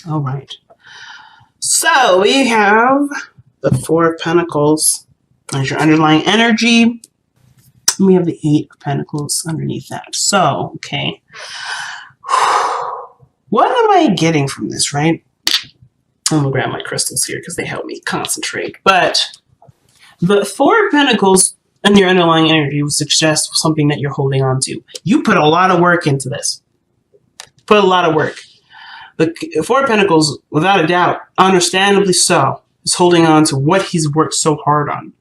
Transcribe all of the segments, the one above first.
All right. So we have the Four of Pentacles as your underlying energy. We have the Eight of Pentacles underneath that. So, okay. What am I getting from this, right? I'm going to grab my crystals here because they help me concentrate. But the Four of Pentacles and your underlying energy would suggest something that you're holding on to. You put a lot of work into this. Put a lot of work. The Four of Pentacles, without a doubt, understandably so, is holding on to what he's worked so hard on.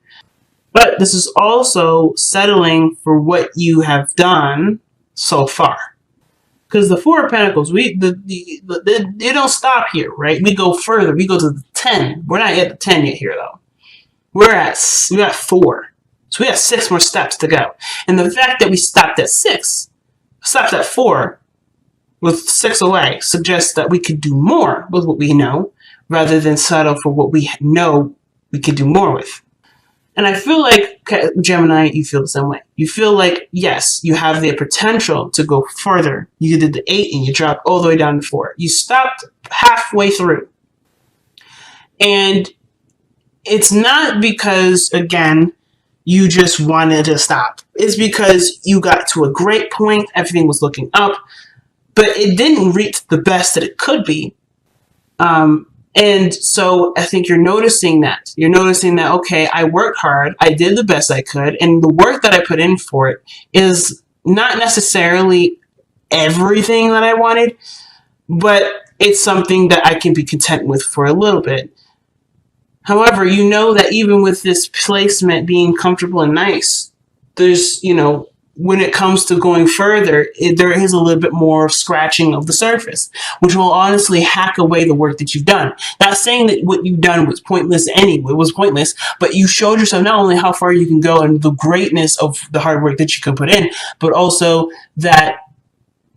But this is also settling for what you have done so far. Because the Four of Pentacles, they don't stop here, right? We go further. We go to the 10. We're not at the 10 yet here, though. We're at 4. So we have 6 more steps to go. And the fact that we stopped at 6, stopped at 4, with 6 away, suggests that we could do more with what we know, rather than settle for what we know we could do more with. And I feel like, Gemini, you feel the same way. You feel like, yes, you have the potential to go further. You did the 8 and you dropped all the way down to 4. You stopped halfway through. And it's not because, again, you just wanted to stop. It's because you got to a great point. Everything was looking up. But it didn't reach the best that it could be. And so I think you're noticing that. You're noticing that, okay, I worked hard. I did the best I could. And the work that I put in for it is not necessarily everything that I wanted, but it's something that I can be content with for a little bit. However, you know that even with this placement being comfortable and nice, there's, when it comes to going further, there is a little bit more scratching of the surface, which will honestly hack away the work that you've done. Not saying that what you've done was pointless anyway, it was pointless, but you showed yourself not only how far you can go and the greatness of the hard work that you can put in, but also that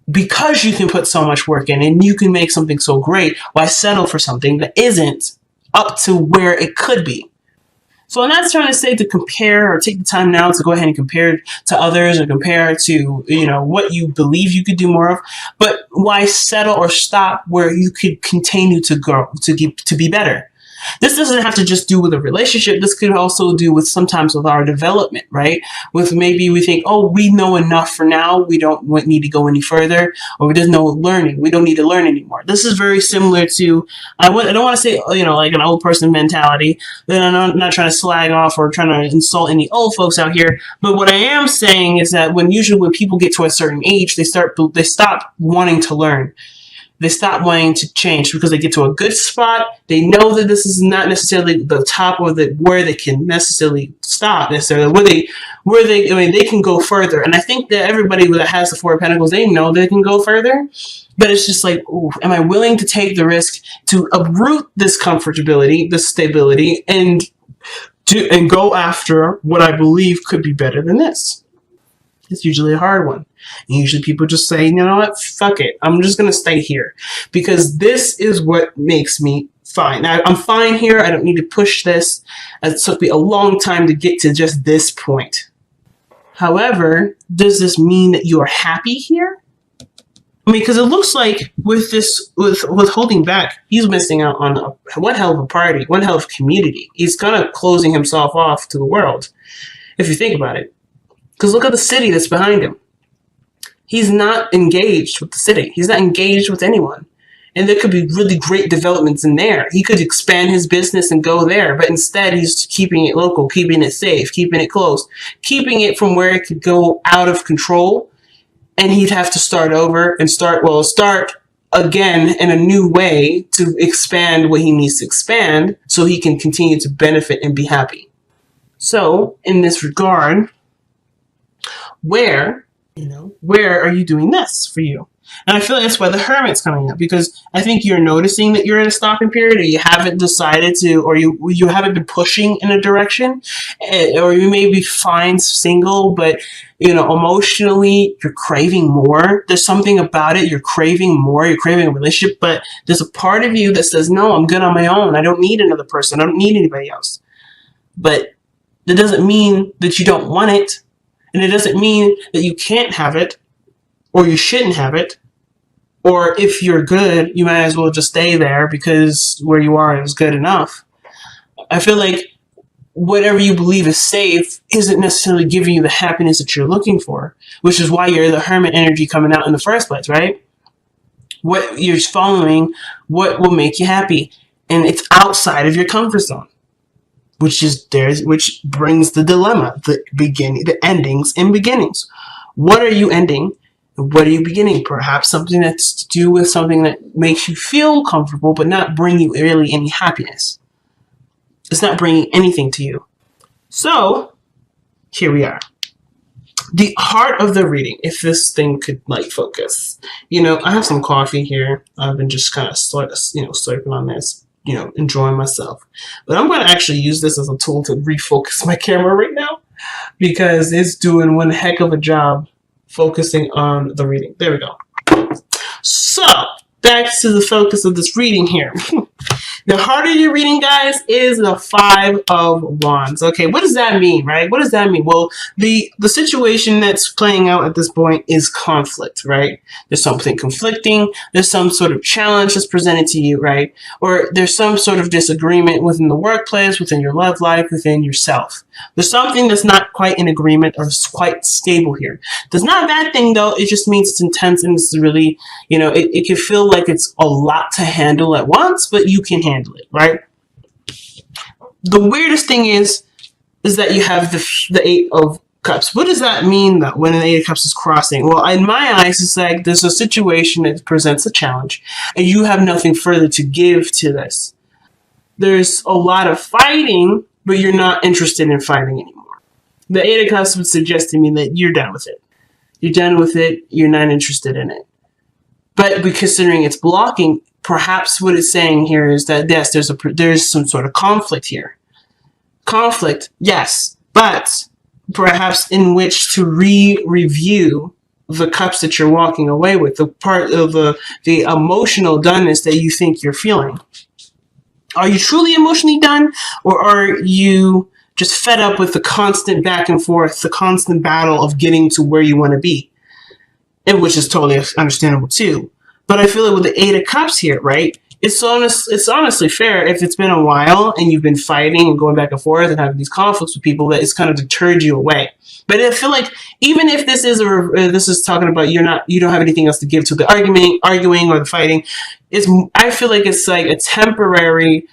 because you can put so much work in and you can make something so great, why settle for something that isn't up to where it could be? So I'm not trying to say to compare or take the time now to go ahead and compare to others or compare to, what you believe you could do more of, but why settle or stop where you could continue to grow, to be better? This doesn't have to just do with a relationship. This could also do with sometimes with our development, right? With maybe we think, oh, we know enough for now. We don't need to go any further, or there's no learning. We don't need to learn anymore. This is very similar to, I don't want to say, like an old person mentality. Then I'm not trying to slag off or trying to insult any old folks out here. But what I am saying is that when people get to a certain age, they stop wanting to learn. They stop wanting to change because they get to a good spot. They know that this is not necessarily the top of where they can necessarily stop necessarily. They can go further. And I think that everybody that has the Four of Pentacles, they know they can go further. But it's just like, ooh, am I willing to take the risk to uproot this comfortability, this stability, and go after what I believe could be better than this? It's usually a hard one. And usually people just say, you know what, fuck it. I'm just going to stay here because this is what makes me fine. I'm fine here. I don't need to push this. It took me a long time to get to just this point. However, does this mean that you are happy here? I mean, because it looks like with holding back, he's missing out on one hell of a party, one hell of a community. He's kind of closing himself off to the world, if you think about it. Because look at the city that's behind him. He's not engaged with the city. He's not engaged with anyone. And there could be really great developments in there. He could expand his business and go there. But instead, he's keeping it local, keeping it safe, keeping it close, keeping it from where it could go out of control. And he'd have to start over and start again in a new way to expand what he needs to expand so he can continue to benefit and be happy. So, in this regard, where are you doing this for you? And I feel like that's why the Hermit's coming up, because I think you're noticing that you're in a stopping period, or you haven't decided to, or you haven't been pushing in a direction, or you may be fine single, but emotionally you're craving more. There's something about it. You're craving more. You're craving a relationship, but there's a part of you that says, no, I'm good on my own. I don't need another person. I don't need anybody else. But that doesn't mean that you don't want it. And it doesn't mean that you can't have it or you shouldn't have it. Or if you're good, you might as well just stay there because where you are is good enough. I feel like whatever you believe is safe isn't necessarily giving you the happiness that you're looking for, which is why you're the hermit energy coming out in the first place, right? What you're following, what will make you happy, and it's outside of your comfort zone, which brings the dilemma, the endings and beginnings. What are you ending? And what are you beginning? Perhaps something that's to do with something that makes you feel comfortable, but not bring you really any happiness. It's not bringing anything to you. So here we are. The heart of the reading, if this thing could focus. I have some coffee here. I've been just kind of slurping on this, enjoying myself. But I'm going to actually use this as a tool to refocus my camera right now because it's doing one heck of a job focusing on the reading. There we go. So back to the focus of this reading here. The heart of your reading, guys, is the Five of Wands. Okay, what does that mean, right? What does that mean? Well, the situation that's playing out at this point is conflict, right? There's something conflicting. There's some sort of challenge that's presented to you, right? Or there's some sort of disagreement within the workplace, within your love life, within yourself. There's something that's not quite in agreement or quite stable here. That's not a bad thing, though. It just means it's intense and it's really, it can feel like it's a lot to handle at once, but you can handle it, right? The weirdest thing is that you have the Eight of Cups. What does that mean, though, when an Eight of Cups is crossing? Well, in my eyes, it's like there's a situation that presents a challenge, and you have nothing further to give to this. There's a lot of fighting, but you're not interested in fighting anymore. The Eight of Cups would suggest to me that you're done with it. You're done with it. You're not interested in it. But considering it's blocking, perhaps what it's saying here is that, yes, there's some sort of conflict here. Conflict, yes, but perhaps in which to review the cups that you're walking away with, the part of the emotional doneness that you think you're feeling. Are you truly emotionally done, or are you just fed up with the constant back and forth, the constant battle of getting to where you want to be? And which is totally understandable too. But I feel like with the Eight of Cups here, right? It's honestly fair if it's been a while and you've been fighting and going back and forth and having these conflicts with people that it's kind of deterred you away. But I feel like even if this is talking about you don't have anything else to give to the arguing or the fighting, I feel like it's like a temporary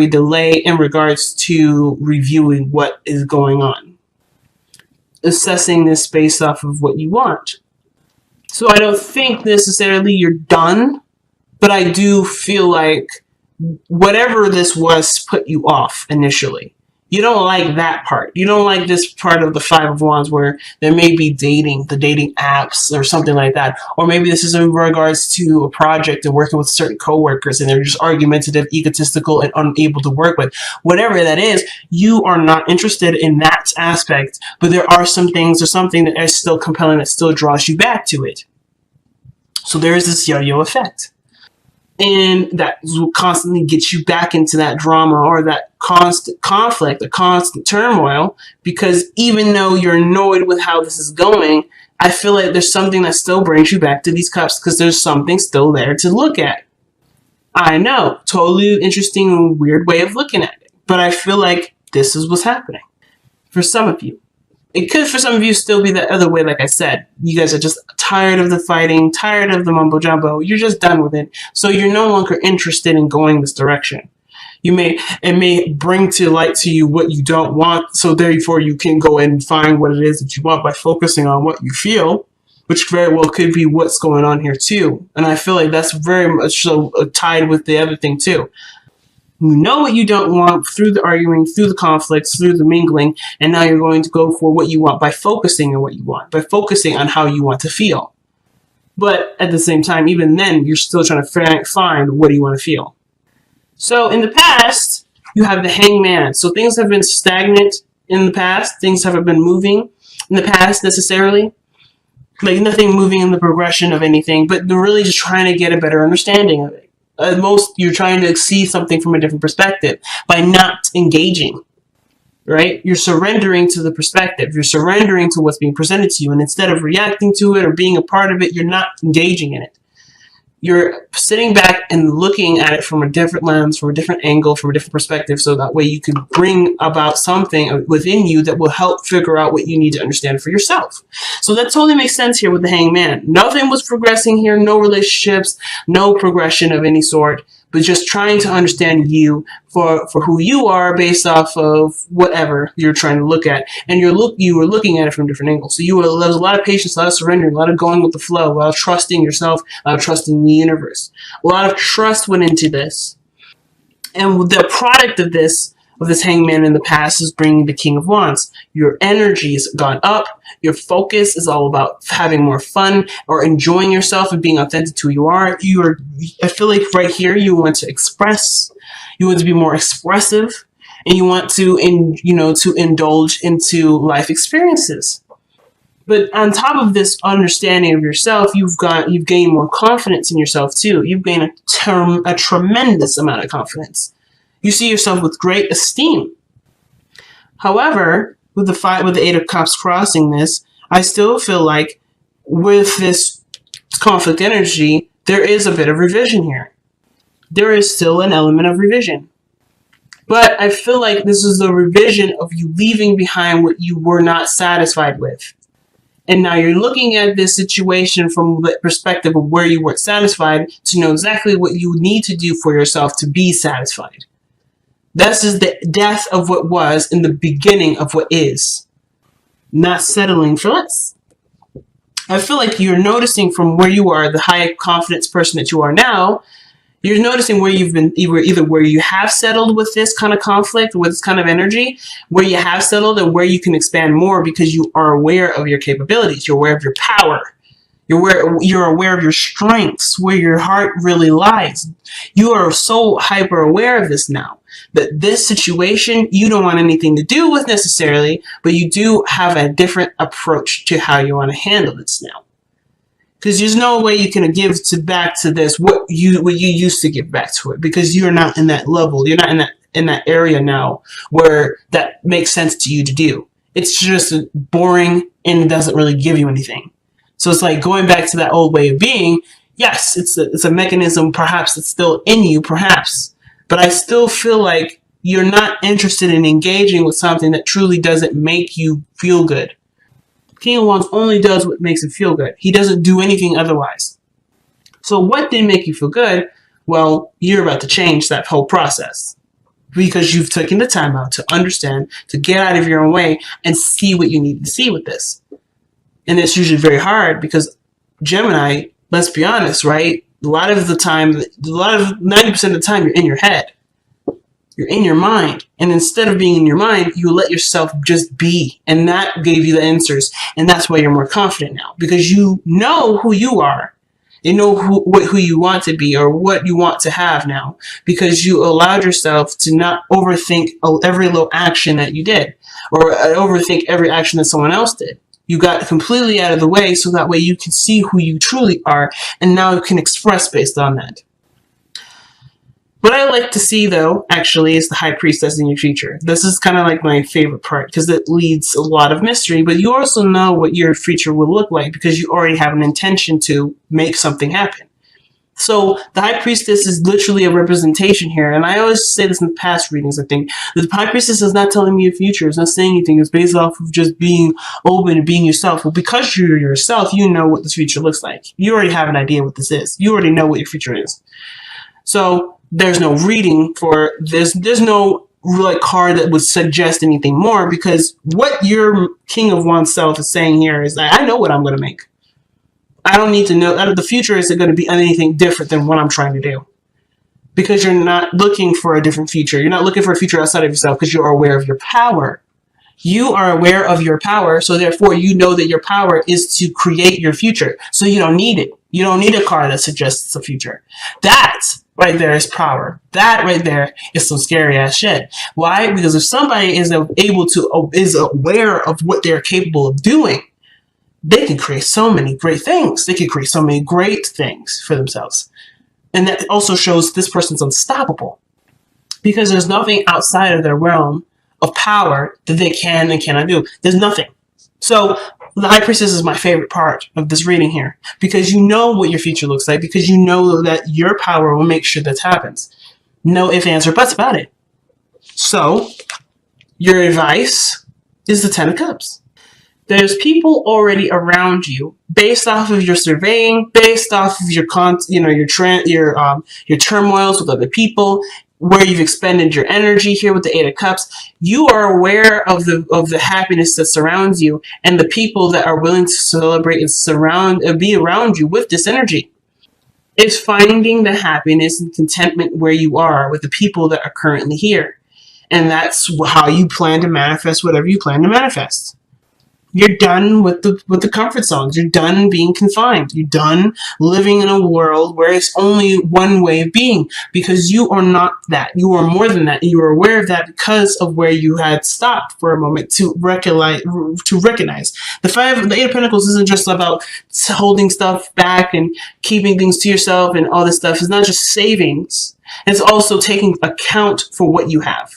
delay in regards to reviewing what is going on, assessing this based off of what you want. So I don't think necessarily you're done, but I do feel like whatever this was put you off initially. You don't like that part. You don't like this part of the Five of Wands where there may be the dating apps or something like that. Or maybe this is in regards to a project and working with certain coworkers and they're just argumentative, egotistical, and unable to work with. Whatever that is, you are not interested in that aspect. But there are some things or something that is still compelling that still draws you back to it. So there is this yo-yo effect. And that will constantly get you back into that drama or that constant conflict, the constant turmoil, because even though you're annoyed with how this is going, I feel like there's something that still brings you back to these cups because there's something still there to look at. I know, totally interesting and weird way of looking at it, but I feel like this is what's happening for some of you. It could, for some of you, still be the other way, like I said. You guys are just tired of the fighting, tired of the mumbo-jumbo. You're just done with it. So you're no longer interested in going this direction. It may bring to light to you what you don't want, so therefore you can go and find what it is that you want by focusing on what you feel, which very well could be what's going on here too. And I feel like that's very much so tied with the other thing too. You know what you don't want through the arguing, through the conflicts, through the mingling, and now you're going to go for what you want by focusing on what you want, by focusing on how you want to feel. But at the same time, even then, you're still trying to find what do you want to feel. So in the past, you have the Hangman. So things have been stagnant in the past. Things haven't been moving in the past necessarily. Like nothing moving in the progression of anything, but they're really just trying to get a better understanding of it. At most, you're trying to see something from a different perspective by not engaging. right? You're surrendering to the perspective. You're surrendering to what's being presented to you. And instead of reacting to it or being a part of it, you're not engaging in it. You're sitting back and looking at it from a different lens, from a different angle, from a different perspective, so that way you can bring about something within you that will help figure out what you need to understand for yourself. So that totally makes sense here with the Hangman. Nothing was progressing here, no relationships, no progression of any sort, but just trying to understand you for who you are based off of whatever you're trying to look at. And you were looking at it from different angles. So there was a lot of patience, a lot of surrendering, a lot of going with the flow, a lot of trusting yourself, a lot of trusting the universe. A lot of trust went into this. And the product of this Hangman in the past is bringing the King of Wands. Your energy has gone up. Your focus is all about having more fun or enjoying yourself and being authentic to who you are. I feel like right here you want to express. You want to be more expressive, and you want to indulge into life experiences. But on top of this understanding of yourself, you've gained more confidence in yourself too. You've gained a tremendous amount of confidence. You see yourself with great esteem. However, with the Eight of Cups crossing this, I still feel like with this conflict energy, there is a bit of revision here. There is still an element of revision. But I feel like this is the revision of you leaving behind what you were not satisfied with. And now you're looking at this situation from the perspective of where you weren't satisfied to know exactly what you need to do for yourself to be satisfied. This is the death of what was in the beginning of what is. Not settling for less. I feel like you're noticing from where you are, the high confidence person that you are now, you're noticing where you've been, either where you have settled with this kind of conflict, with this kind of energy, where you have settled and where you can expand more because you are aware of your capabilities. You're aware of your power. You're aware of your strengths, where your heart really lies. You are so hyper aware of this now that this situation you don't want anything to do with necessarily, but you do have a different approach to how you want to handle this now. Because there's no way you can give back to this what you used to give back to it, because you're not in that level. You're not in that area now where that makes sense to you to do. It's just boring and doesn't really give you anything. So it's like going back to that old way of being. Yes, it's a mechanism. Perhaps it's still in you, perhaps. But I still feel like you're not interested in engaging with something that truly doesn't make you feel good. King of Wands only does what makes him feel good. He doesn't do anything otherwise. So what did make you feel good? Well, you're about to change that whole process because you've taken the time out to understand, to get out of your own way and see what you need to see with this. And it's usually very hard because Gemini, let's be honest, right? A lot of 90% of the time, you're in your head. You're in your mind. And instead of being in your mind, you let yourself just be. And that gave you the answers. And that's why you're more confident now. Because you know who you are. You know who you want to be or what you want to have now. Because you allowed yourself to not overthink every little action that you did. Or overthink every action that someone else did. You got completely out of the way so that way you can see who you truly are. And now you can express based on that. What I like to see, though, actually, is the High Priestess in your future. This is kind of like my favorite part because it leads a lot of mystery, but you also know what your future will look like because you already have an intention to make something happen. So the High Priestess is literally a representation here, and I always say this in past readings, I think. The High Priestess is not telling me your future. It's not saying anything. It's based off of just being open and being yourself. Well, because you're yourself, you know what this future looks like. You already have an idea what this is. You already know what your future is. So there's no reading for this. There's no like card that would suggest anything more because what your King of Wands self is saying here is that I know what I'm going to make. I don't need to know that the future isn't going to be anything different than what I'm trying to do. Because you're not looking for a different future. You're not looking for a future outside of yourself because you're aware of your power. You are aware of your power, so therefore you know that your power is to create your future. So you don't need it. You don't need a card that suggests a future. That right there is power. That right there is some scary ass shit. Why? Because if somebody is aware of what they're capable of doing, they can create so many great things. They can create so many great things for themselves. And that also shows this person's unstoppable. Because there's nothing outside of their realm of power that they can and cannot do. There's nothing. So the High Priestess is my favorite part of this reading here, because you know what your future looks like, because you know that your power will make sure that happens. No ifs, ands, or buts about it. So your advice is the Ten of Cups. There's people already around you, based off of your surveying, based off of your turmoils with other people, where you've expended your energy here with the Eight of Cups. You are aware of the happiness that surrounds you, and the people that are willing to celebrate and be around you with this energy. It's finding the happiness and contentment where you are with the people that are currently here. And that's how you plan to manifest whatever you plan to manifest. You're done with the comfort zones. You're done being confined. You're done living in a world where it's only one way of being, because you are not that. You are more than that. And you are aware of that because of where you had stopped for a moment to recognize. The Eight of Pentacles isn't just about holding stuff back and keeping things to yourself and all this stuff. It's not just savings. It's also taking account for what you have.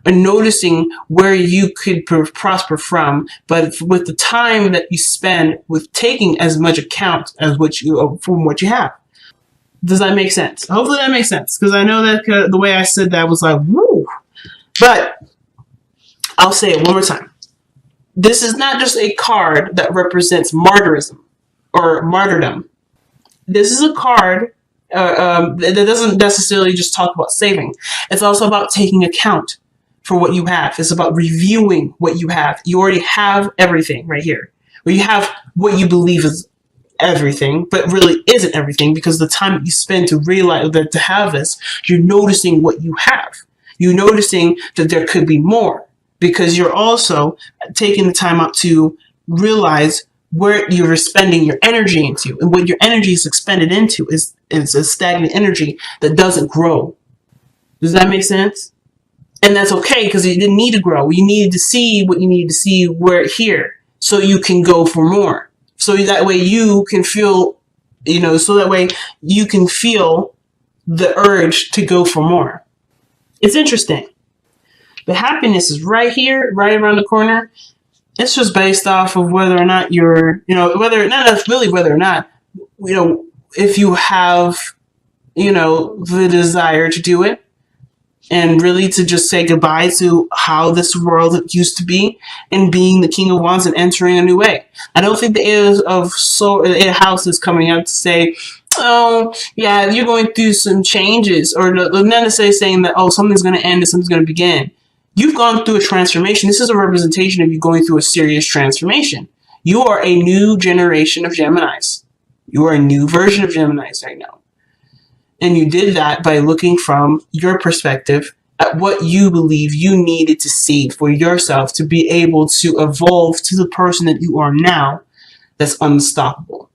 And noticing where you could prosper from, but with the time that you spend with taking as much account as from what you have. Does that make sense? Hopefully that makes sense, because I know that the way I said that was like, woo. But I'll say it one more time. This is not just a card that represents martyrism or martyrdom. This is a card that doesn't necessarily just talk about saving. It's also about taking account for what you have. It's about reviewing what you have. You already have everything right here. Or you have what you believe is everything, but really isn't everything, because the time that you spend to realize that to have this, you're noticing what you have. You're noticing that there could be more, because you're also taking the time out to realize where you're spending your energy into. And what your energy is expended into is a stagnant energy that doesn't grow. Does that make sense? And that's okay, because you didn't need to grow. You needed to see what you needed to see here, so you can go for more. So that way you can feel, so that way you can feel the urge to go for more. It's interesting. The happiness is right here, right around the corner. It's just based off of whether or not you're, whether or not, if you have, the desire to do it. And really to just say goodbye to how this world used to be, and being the King of Wands and entering a new way. I don't think the Eight of House is coming out to say, oh, yeah, you're going through some changes, or not necessarily saying that, oh, something's going to end and something's going to begin. You've gone through a transformation. This is a representation of you going through a serious transformation. You are a new generation of Geminis. You are a new version of Geminis right now. And you did that by looking from your perspective at what you believe you needed to see for yourself to be able to evolve to the person that you are now that's unstoppable.